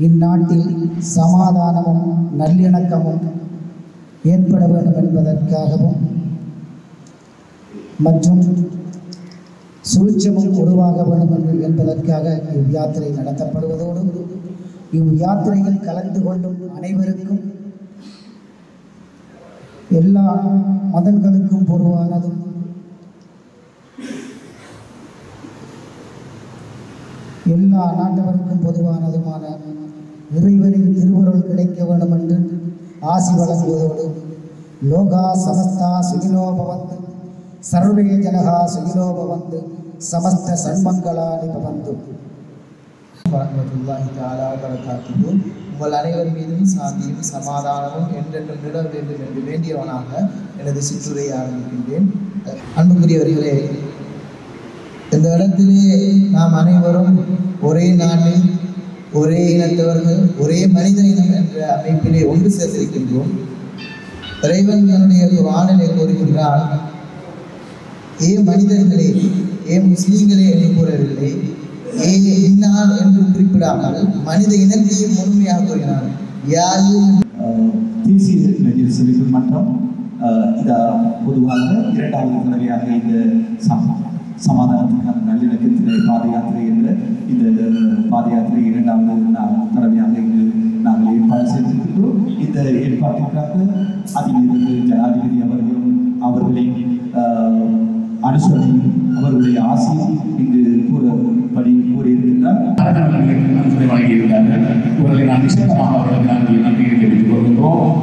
இந்நாட்டில் சமாதானமும் நல்லிணக்கமும் ஏற்பட வேண்டும் என்பதற்காகவும் மற்றும் சூழ்ச்சமும் உருவாக வேண்டும் என்பதற்காக இவ்யாத்திரை நடத்தப்படுவதோடு இவ்யாத்திரையில் கலந்து கொள்ளும் அனைவருக்கும் எல்லா மதங்களுக்கும் பொதுவானதும் எல்லா நாட்டவருக்கும் பொதுவானதுமான இறைவனின் திருவருள் கிடைக்க வேண்டும் என்று ஆசி வழங்குவதோடு லோகா சமஸ்தா சுகினோபவந்து சர்வே ஜனகா சுகினோபவந்து சமஸ்த சன்மங்களானி பவந்து. வரஹ்மத்துல்லாஹி தஆலா வபரகாத்துஹு. உங்கள் அனைவர் மீதும் சாந்தியும் சமாதானமும் என்றென்றும் நிலவ வேண்டும் என்று வேண்டியவனாக எனது சிற்றுரையை ஆரம்பிக்கின்றேன். அன்புக்குரியவர்களே, இந்த இடத்திலே நாம் அனைவரும் ஒரே நாட்டில் ஒரே இனத்தவர்கள் ஒரே மனித இனம் என்ற அமைப்பிலே ஒன்று சேர்ந்திருக்கின்றோம். இறைவன் தன்னுடைய குர்ஆனிலே கூறுகின்றான், ஏ மனிதர்களே, ஏ முஸ்லீம்களே என்று கூறவில்லை, ஏ இன்னார் என்று குறிப்பிடாமல் மனித இனத்தையும் முழுமையாக கூறினார். தேசிய நெறியல் மன்றம் பொதுவாக இரண்டாவது தடவையாக இந்த சமாதானத்துக்கான நல்லிணக்கத்திலே பாத யாத்திரை என்ற இந்த பாத யாத்திரை இரண்டாவது தடவையாக இங்கு நாங்கள் ஏற்பாடு செய்திருக்கின்றோம். இந்த ஏற்பாட்டிற்காக அதிபர் ஜனாதிபதி அவர்களின் அனுசரணையும் அவர்களுடைய ஆசையும் இங்கு கூறியிருக்கின்றார். வழங்கியிருந்தார்கள். இவர்களை நான் நிச்சயமாக அவர்களுக்கு நாங்கள் நன்றியை தெரிவித்துக் கொள்கின்றோம்.